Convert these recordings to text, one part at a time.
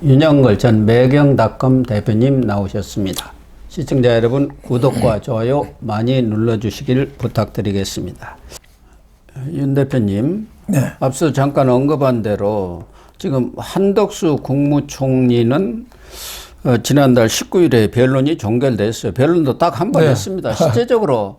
윤영걸 전 매경닷컴 대표님 나오셨습니다. 시청자 여러분, 구독과 좋아요 많이 눌러주시길 부탁드리겠습니다. 윤 대표님, 네. 앞서 잠깐 언급한 대로 지금 한덕수 국무총리는 지난달 19일에 변론이 종결됐어요. 변론도 딱 한 번 네. 했습니다. 실제적으로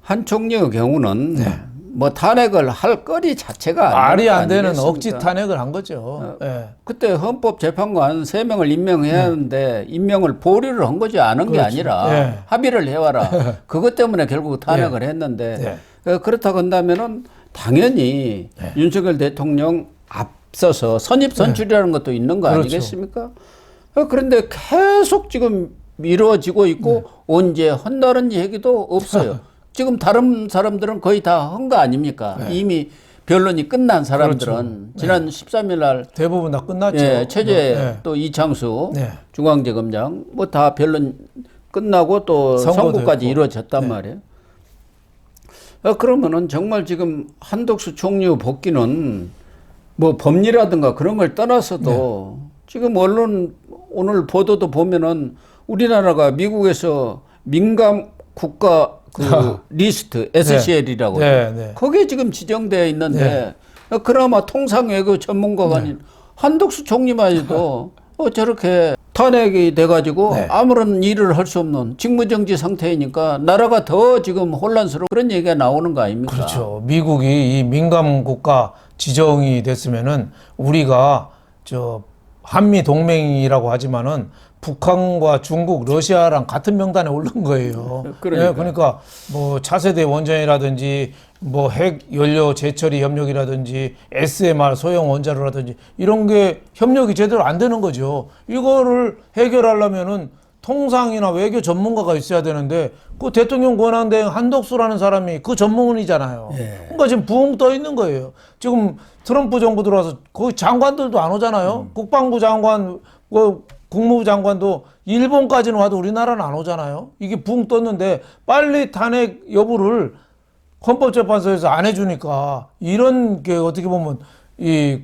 한 총리의 경우는 뭐 탄핵을 할 거리 자체가 말이 안 되는 아니겠습니까? 억지 탄핵을 한 거죠. 네. 그때 헌법재판관 3명을 임명해야 하는데 임명을 보류를 한 거지 않은 게 그렇죠. 아니라 네. 합의를 해와라. 그것 때문에 결국 탄핵을 했는데 그렇다고 한다면은 당연히 윤석열 대통령 앞서서 선입선출이라는 것도 있는 거 그렇죠. 아니겠습니까? 그런데 계속 지금 미뤄지고 있고 언제 한다는 얘기도 없어요. 지금 다른 사람들은 거의 다 한 거 아닙니까? 이미 변론이 끝난 사람들은 그렇죠. 지난 13일 날 대부분 다 끝났죠. 최재 또 이창수 중앙지검장 뭐 다 변론 끝나고 또 선고까지 했고. 이루어졌단 말이에요. 그러면은 정말 지금 한덕수 총리 복귀는 뭐 법리라든가 그런 걸 떠나서도 지금 언론 오늘 보도도 보면은 우리나라가 미국에서 민감 국가 그 리스트 SCL이라고 거기에 지금 지정되어 있는데 그나마 통상외교 전문가가 아닌 한덕수 총리마저도 저렇게 탄핵이 돼가지고 아무런 일을 할 수 없는 직무정지 상태이니까 나라가 더 지금 혼란스러운 그런 얘기가 나오는 거 아닙니까? 그렇죠. 미국이 이 민감 국가 지정이 됐으면은 우리가 저 한미 동맹이라고 하지만은 북한과 중국, 러시아랑 같은 명단에 오른 거예요. 그러니까 뭐 차세대 원전이라든지 뭐 핵 연료 재처리 협력이라든지 SMR 소형 원자로라든지 이런 게 협력이 제대로 안 되는 거죠. 이거를 해결하려면은 통상이나 외교 전문가가 있어야 되는데 그 대통령 권한대행 한덕수라는 사람이 그 전문이잖아요. 그러니까 지금 붕 떠 있는 거예요. 지금 트럼프 정부 들어와서 거기 장관들도 안 오잖아요. 국방부 장관, 국무부 장관도 일본까지는 와도 우리나라는 안 오잖아요. 이게 붕 떴는데 빨리 탄핵 여부를 헌법재판소에서 안 해주니까 이런 게 어떻게 보면 이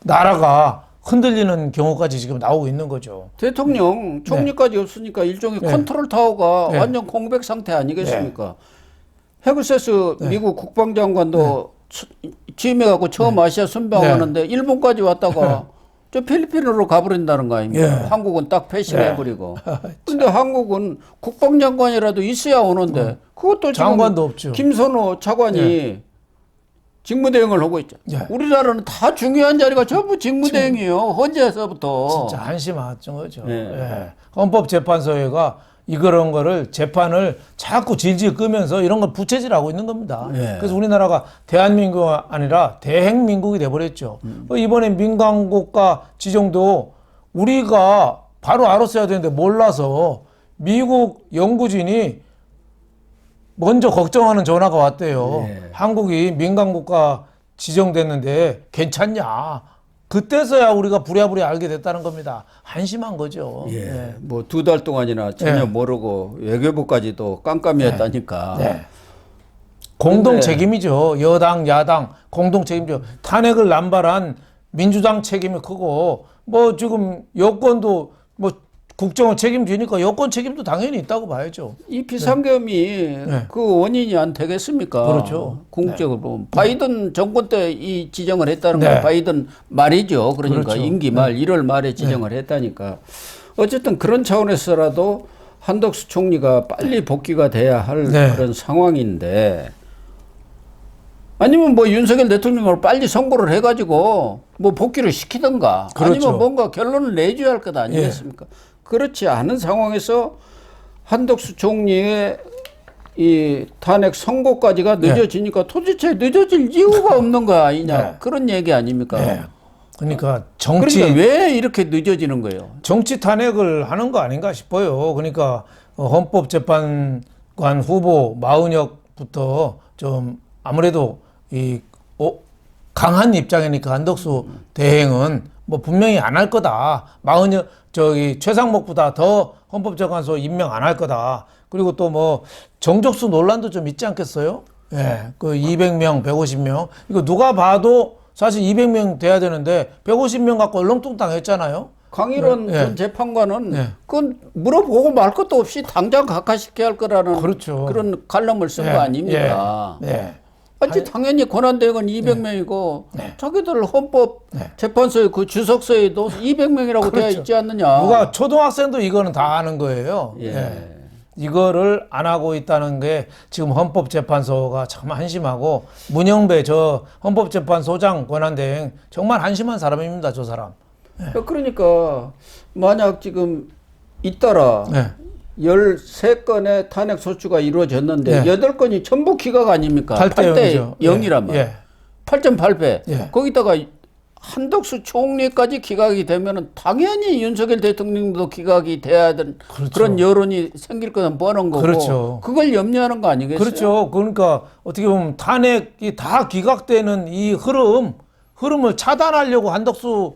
나라가 흔들리는 경우까지 지금 나오고 있는 거죠. 대통령 총리까지 없으니까 일종의 컨트롤 타워가 완전 공백 상태 아니겠습니까? 헤그세스 미국 국방장관도 취임해갖고 처음 아시아 순방하는데 일본까지 왔다가 저 필리핀으로 가버린다는 거 아닙니까? 한국은 딱 패싱해버리고. 근데 한국은 국방장관이라도 있어야 오는데 그것도 장관도 없죠. 김선호 차관이 직무대행을 하고 있죠. 우리나라는 다 중요한 자리가 전부 직무대행이에요. 헌재에서부터. 진짜 한심하죠. 거죠. 헌법재판소가 이런 거를 재판을 자꾸 질질 끄면서 이런 걸 부채질하고 있는 겁니다. 그래서 우리나라가 대한민국이 아니라 대행민국이 돼버렸죠. 이번에 민간국가 지정도 우리가 바로 알았어야 되는데 몰라서 미국 연구진이 먼저 걱정하는 전화가 왔대요. 한국이 민간국가 지정됐는데 괜찮냐. 그때서야 우리가 부랴부랴 알게 됐다는 겁니다. 한심한 거죠. 뭐 2달 동안이나 전혀 모르고 외교부까지도 깜깜이었다니까. 공동 책임이죠. 여당, 야당 공동 책임이죠. 탄핵을 남발한 민주당 책임이 크고 뭐 지금 여권도 뭐 국정원 책임지니까 여권 책임도 당연히 있다고 봐야죠. 이 비상계엄이 그 원인이 안 되겠습니까? 그렇죠. 궁극적으로 보면. 바이든 정권 때 이 지정을 했다는 거야. 바이든 말이죠. 그러니까 임기 말 1월 말에 지정을 했다니까. 어쨌든 그런 차원에서라도 한덕수 총리가 빨리 복귀가 돼야 할 그런 상황인데 아니면 뭐 윤석열 대통령을 빨리 선고를 해가지고 뭐 복귀를 시키든가 아니면 뭔가 결론을 내줘야 할 것 아니겠습니까? 그렇지 않은 상황에서 한덕수 총리의 이 탄핵 선고까지가 늦어지니까 도대체 늦어질 이유가 없는 거 아니냐 그런 얘기 아닙니까? 그러니까 그러니까 왜 이렇게 늦어지는 거예요? 정치 탄핵을 하는 거 아닌가 싶어요. 그러니까 헌법재판관 후보 마은혁부터 좀 아무래도 이 강한 입장이니까 한덕수 대행은 뭐 분명히 안 할 거다. 마은혁 최상목보다 더 헌법재판소 임명 안 할 거다. 그리고 또 뭐 정적수 논란도 좀 있지 않겠어요? 그 200명, 150명 이거 누가 봐도 사실 200명 돼야 되는데 150명 갖고 얼렁뚱땅 했잖아요. 강일원 전 재판관은 그건 물어보고 말 것도 없이 당장 각하시켜야 할 거라는 그렇죠. 그런 칼럼을 쓴 거 아닙니까? 아니, 당연히 권한대행은 200명이고 자기들 헌법재판소의 그 주석서에도 200명이라고 되어 있지 않느냐. 누가 초등학생도 이거는 다 아는 거예요. 이거를 안 하고 있다는 게 지금 헌법재판소가 참 한심하고, 문영배 저 헌법재판소장 권한대행 정말 한심한 사람입니다. 저 사람. 그러니까 만약 지금 잇따라 13건의 탄핵 소추가 이루어졌는데 8건이 전부 기각 아닙니까? 8대 0이란 말이에요. 8.8배. 거기다가 한덕수 총리까지 기각이 되면은 당연히 윤석열 대통령도 기각이 돼야 되는 그런 여론이 생길 거는 뻔한 거고, 그걸 염려하는 거 아니겠어요? 그렇죠. 그러니까 어떻게 보면 탄핵이 다 기각되는 이 흐름을 차단하려고 한덕수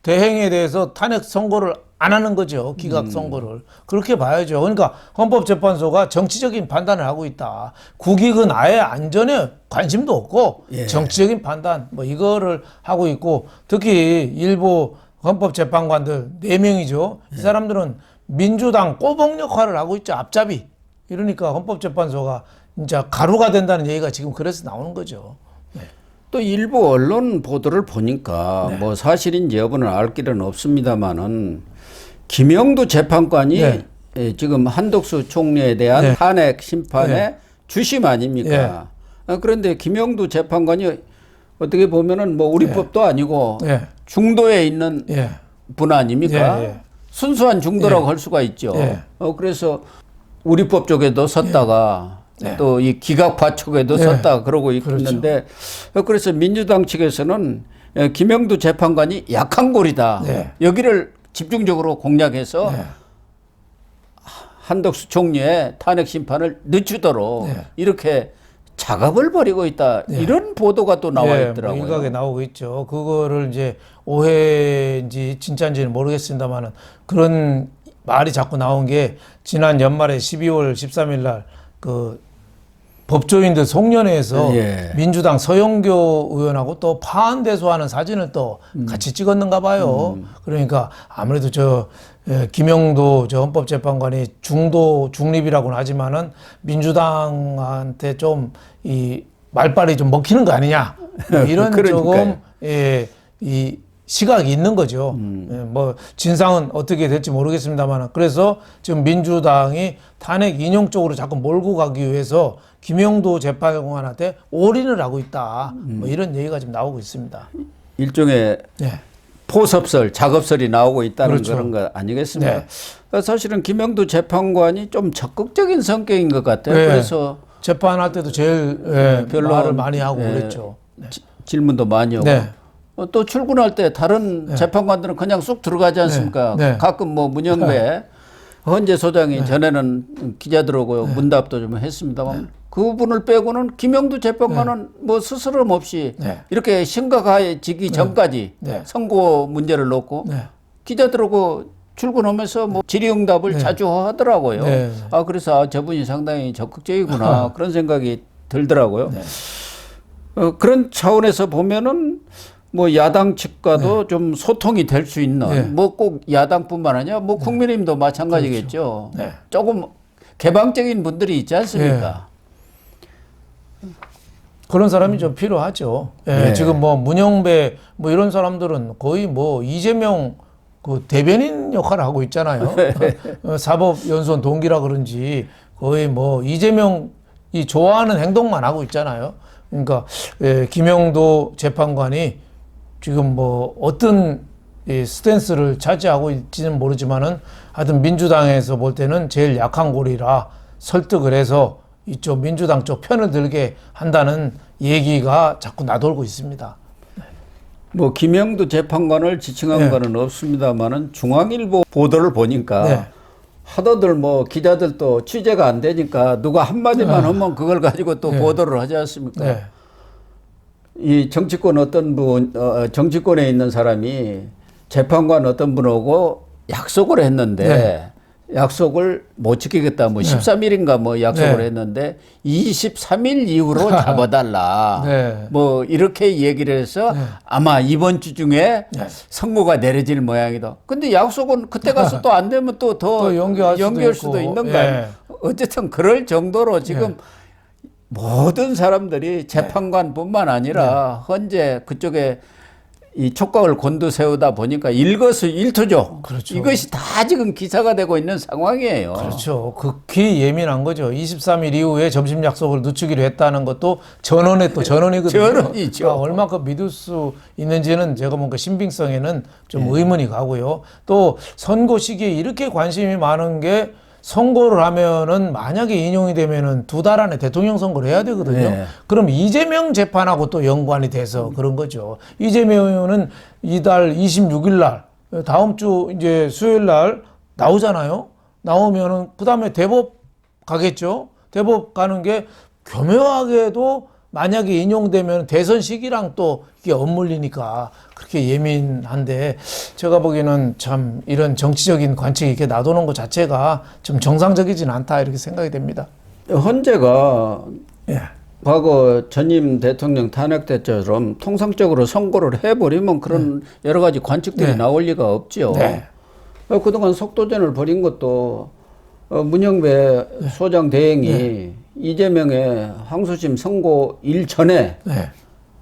대행에 대해서 탄핵 선고를 안 하는 거죠. 기각 선고를. 그렇게 봐야죠. 그러니까 헌법재판소가 정치적인 판단을 하고 있다. 국익은 아예 안전에 관심도 없고 정치적인 판단 뭐 이거를 하고 있고, 특히 일부 헌법재판관들 4명이죠. 이 사람들은 민주당 꼬봉 역할을 하고 있죠. 앞잡이. 이러니까 헌법재판소가 진짜 가루가 된다는 얘기가 지금 그래서 나오는 거죠. 또 일부 언론 보도를 보니까 뭐 사실인지 여부는 알 길은 없습니다만은 김영두 재판관이 지금 한덕수 총리에 대한 탄핵 심판의 주심 아닙니까? 그런데 김영두 재판관이 어떻게 보면은 뭐 우리 법도 아니고 중도에 있는 분 아닙니까? 순수한 중도라고 할 수가 있죠. 그래서 우리 법 쪽에도 섰다가 또 이 기각파 쪽에도 섰다 그러고 있는데, 그래서 민주당 측에서는 김영두 재판관이 약한 골이다. 여기를 집중적으로 공략해서 한덕수 총리의 탄핵 심판을 늦추도록 이렇게 작업을 벌이고 있다. 이런 보도가 또 나와 있더라고요. 뭐 일각에 나오고 있죠. 그거를 이제 오해인지 진짜인지는 모르겠습니다만은 그런 말이 자꾸 나온 게, 지난 연말에 12월 13일 날 그 법조인들 송년회에서 민주당 서영교 의원하고 또 파한대소하는 사진을 또 같이 찍었는가 봐요. 그러니까 아무래도 김영도 헌법재판관이 중립이라고는 하지만은 민주당한테 좀 이 말빨이 좀 먹히는 거 아니냐, 이런 조금 이 시각이 있는 거죠. 뭐 진상은 어떻게 될지 모르겠습니다만, 그래서 지금 민주당이 탄핵 인용 쪽으로 자꾸 몰고 가기 위해서 김영도 재판관한테 올인을 하고 있다. 뭐 이런 얘기가 지금 나오고 있습니다. 일종의 포섭설, 작업설이 나오고 있다는 그런 거 아니겠습니까? 사실은 김영도 재판관이 좀 적극적인 성격인 것 같아요. 그래서 재판할 때도 제일 별로 말을 많이 하고 그랬죠. 질문도 많이 하고. 또 출근할 때 다른 재판관들은 그냥 쑥 들어가지 않습니까? 가끔 뭐 문영배 헌재 소장이 전에는 기자들하고 문답도 좀 했습니다만, 그분을 빼고는 김영두 재판관은 뭐 스스럼 없이 이렇게 심각해지기 전까지 선고 문제를 놓고 기자들하고 출근하면서 뭐 질의응답을 자주 하더라고요. 그래서 저분이 상당히 적극적이구나 그런 생각이 들더라고요. 그런 차원에서 보면은 뭐 야당 측과도 좀 소통이 될 수 있는, 뭐 꼭 야당뿐만 아니라 뭐 국민의힘도 마찬가지겠죠. 조금 개방적인 분들이 있지 않습니까? 그런 사람이 좀 필요하죠. 지금 뭐 문영배 뭐 이런 사람들은 거의 뭐 이재명 그 대변인 역할을 하고 있잖아요. 사법연수원 동기라 그런지 거의 뭐 이재명이 좋아하는 행동만 하고 있잖아요. 그러니까 김영도 재판관이 지금 뭐 어떤 이 스탠스를 차지하고 있지는 모르지만은 하여튼 민주당에서 볼 때는 제일 약한 골이라 설득을 해서 이쪽 민주당 쪽 편을 들게 한다는 얘기가 자꾸 나돌고 있습니다. 뭐 김영두 재판관을 지칭한 거는 없습니다만은 중앙일보 보도를 보니까 하도들 뭐 기자들도 취재가 안 되니까 누가 한마디만 하면 그걸 가지고 또 보도를 하지 않습니까? 이 정치권 어떤 분, 정치권에 있는 사람이 재판관 어떤 분하고 약속을 했는데 약속을 못 지키겠다. 뭐 13일인가 뭐 약속을 했는데 23일 이후로 잡아달라. 뭐 이렇게 얘기를 해서 아마 이번 주 중에 선고가 내려질 모양이다. 근데 약속은 그때 가서 또 안 되면 또 더 연기할 수도 있는 거야. 어쨌든 그럴 정도로 지금 모든 사람들이 재판관뿐만 아니라 현재 그쪽에 이 촉각을 곤두세우다 보니까 일거수일투죠. 그렇죠. 이것이 다 지금 기사가 되고 있는 상황이에요. 그렇죠. 극히 예민한 거죠. 23일 이후에 점심 약속을 늦추기로 했다는 것도 전원의 또 전원이거든요. 전원이죠. 그러니까 얼마큼 믿을 수 있는지는 제가 뭔가 신빙성에는 좀 의문이 가고요. 또 선고 시기에 이렇게 관심이 많은 게 선고를 하면은 만약에 인용이 되면은 2달 안에 대통령 선거를 해야 되거든요. 그럼 이재명 재판하고 또 연관이 돼서 그런 거죠. 이재명 의원은 이달 26일 날 다음 주 이제 수요일 날 나오잖아요. 나오면은 그다음에 대법 가겠죠. 대법 가는 게 교묘하게도 만약에 인용되면 대선 시기랑 또 이게 엇물리니까 그렇게 예민한데 제가 보기에는 참 이런 정치적인 관측이 이렇게 놔두는 것 자체가 좀 정상적이진 않다 이렇게 생각이 됩니다. 헌재가 과거 전임 대통령 탄핵 때처럼 통상적으로 선고를 해버리면 그런 여러 가지 관측들이 나올 리가 없죠. 그동안 속도전을 벌인 것도 문영배 소장 대행이 이재명의 항소심 선고일 전에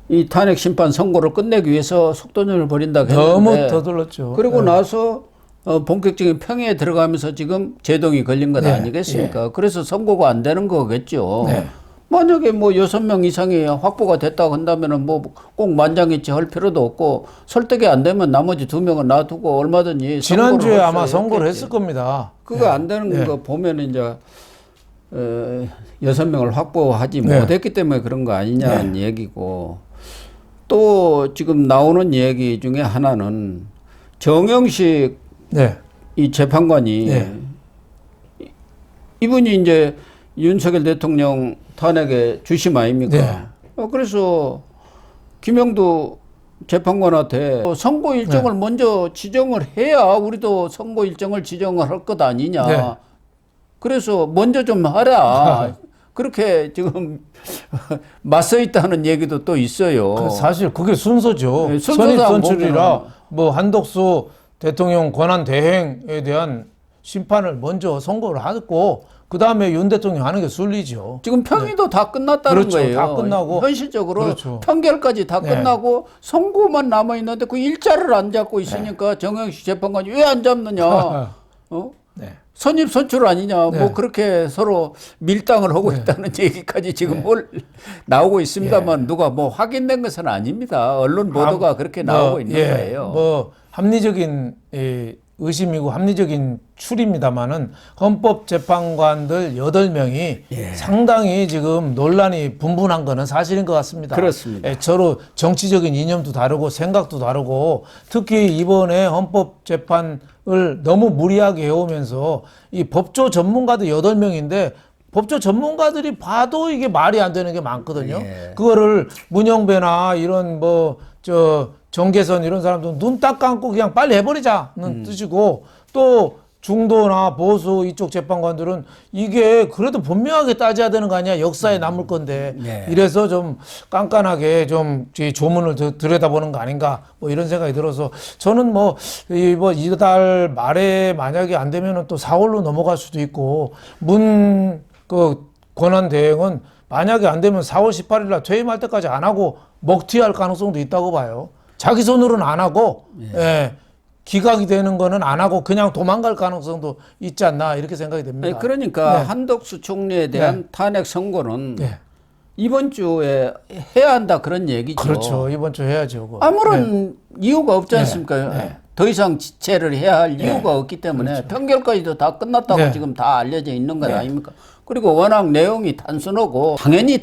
이 탄핵 심판 선고를 끝내기 위해서 속도전을 벌인다고 했는데 너무 더들었죠. 그리고 나서 본격적인 평의에 들어가면서 지금 제동이 걸린 것 아니겠습니까? 그래서 선고가 안 되는 거겠죠. 만약에 뭐 6명 이상이 확보가 됐다고 한다면은 뭐 꼭 만장일치 할 필요도 없고 설득이 안 되면 나머지 2명은 놔두고 얼마든지 지난주에 아마 선고를 했을 겁니다. 그거 안 되는 거 보면은 이제 6명을 확보하지 못했기 때문에 그런 거 아니냐는 얘기고 또 지금 나오는 얘기 중에 하나는 정영식 이 재판관이 이분이 이제 윤석열 대통령 탄핵의 주심 아닙니까? 그래서 김영두 재판관한테 선고 일정을 먼저 지정을 해야 우리도 선고 일정을 지정을 할 것 아니냐. 그래서 먼저 좀 하라. 그렇게 지금 맞서 있다는 얘기도 또 있어요. 사실 그게 순서죠. 순서상 선입선출이라 뭐 한덕수 대통령 권한 대행에 대한 심판을 먼저 선고를 하고 그 다음에 윤 대통령 하는 게 순리죠. 지금 평의도 다 끝났다는 거예요. 다 끝나고 현실적으로 편결까지 다 끝나고 선고만 남아 있는데 그 일자를 안 잡고 있으니까 정영식 재판관이 왜 안 잡느냐? 선입선출 아니냐? 뭐 그렇게 서로 밀당을 하고 있다는 얘기까지 지금 나오고 있습니다만 누가 뭐 확인된 것은 아닙니다. 언론 보도가 그렇게 나오고 있는 거예요. 뭐 합리적인 의심이고 합리적인 추리입니다만은 헌법재판관들 8명이 상당히 지금 논란이 분분한 거는 사실인 것 같습니다. 그렇습니다. 서로 정치적인 이념도 다르고 생각도 다르고 특히 이번에 헌법재판을 너무 무리하게 해오면서 이 법조 전문가들 8명인데 법조 전문가들이 봐도 이게 말이 안 되는 게 많거든요. 그거를 문영배나 이런 정계선 이런 사람들은 눈 딱 감고 그냥 빨리 해버리자는 뜻이고 또 중도나 보수 이쪽 재판관들은 이게 그래도 분명하게 따져야 되는 거 아니야. 역사에 남을 건데 이래서 좀 깐깐하게 좀 조문을 들여다보는 거 아닌가 뭐 이런 생각이 들어서 저는 이달 말에 만약에 안 되면은 또 4월로 넘어갈 수도 있고 권한 대행은 만약에 안 되면 4월 18일 날 퇴임할 때까지 안 하고 먹튀할 가능성도 있다고 봐요. 자기 손으로는 안 하고 기각이 되는 거는 안 하고 그냥 도망갈 가능성도 있지 않나 이렇게 생각이 됩니다. 그러니까 한덕수 총리에 대한 탄핵 선고는 이번 주에 해야 한다 그런 얘기죠. 그렇죠. 이번 주 해야죠. 그거. 아무런 이유가 없지 않습니까? 더 이상 지체를 해야 할 이유가 없기 때문에 판결까지도 다 끝났다고 지금 다 알려져 있는 것 아닙니까? 그리고 워낙 내용이 단순하고 당연히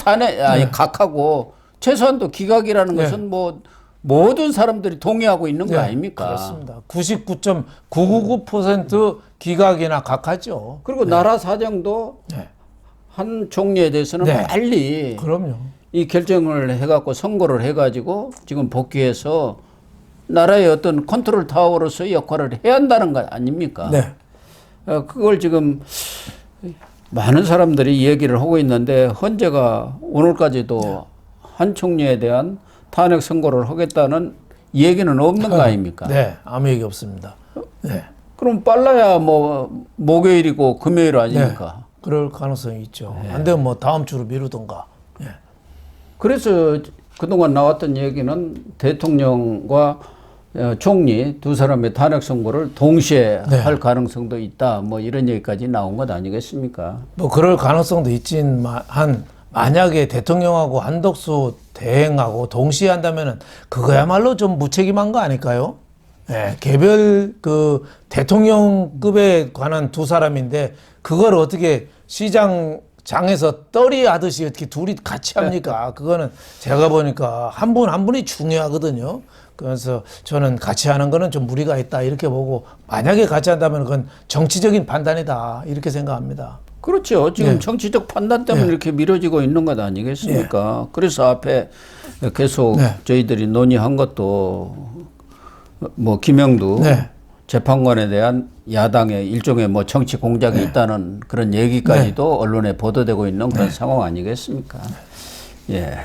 각하고 최소한도 기각이라는 것은 뭐 모든 사람들이 동의하고 있는 거 아닙니까? 그렇습니다. 99.999% 기각이나 각하죠. 그리고 나라 사정도 한 총리에 대해서는 빨리 이 결정을 해갖고 선고를 해가지고 지금 복귀해서 나라의 어떤 컨트롤 타워로서의 역할을 해야 한다는 거 아닙니까? 그걸 지금 많은 사람들이 얘기를 하고 있는데 헌재가 오늘까지도 한 총리에 대한 탄핵 선고를 하겠다는 얘기는 없는 거 아닙니까? 네, 아무 얘기 없습니다. 네. 그럼 빨라야 뭐 목요일이고 금요일 아닙니까? 네, 그럴 가능성이 있죠. 안 되면 뭐 다음 주로 미루던가. 네. 그래서 그동안 나왔던 얘기는 대통령과 총리 두 사람의 탄핵 선고를 동시에 네. 할 가능성도 있다. 뭐 이런 얘기까지 나온 것 아니겠습니까? 뭐 그럴 가능성도 있지만 만약에 대통령하고 한덕수 대행하고 동시에 한다면은 그거야말로 좀 무책임한 거 아닐까요? 예, 개별 그 대통령급에 관한 두 사람인데 그걸 어떻게 시장장에서 떨이 하듯이 어떻게 둘이 같이 합니까? 그거는 제가 보니까 한 분 한 분이 중요하거든요. 그래서 저는 같이 하는 거는 좀 무리가 있다 이렇게 보고 만약에 같이 한다면 그건 정치적인 판단이다 이렇게 생각합니다. 그렇죠. 지금 네. 정치적 판단 때문에 네. 이렇게 미뤄지고 있는 것 아니겠습니까? 그래서 앞에 계속 네. 저희들이 논의한 것도 뭐 김영두 네. 재판관에 대한 야당의 일종의 뭐 정치 공작이 있다는 그런 얘기까지도 언론에 보도되고 있는 그런 상황 아니겠습니까? 예.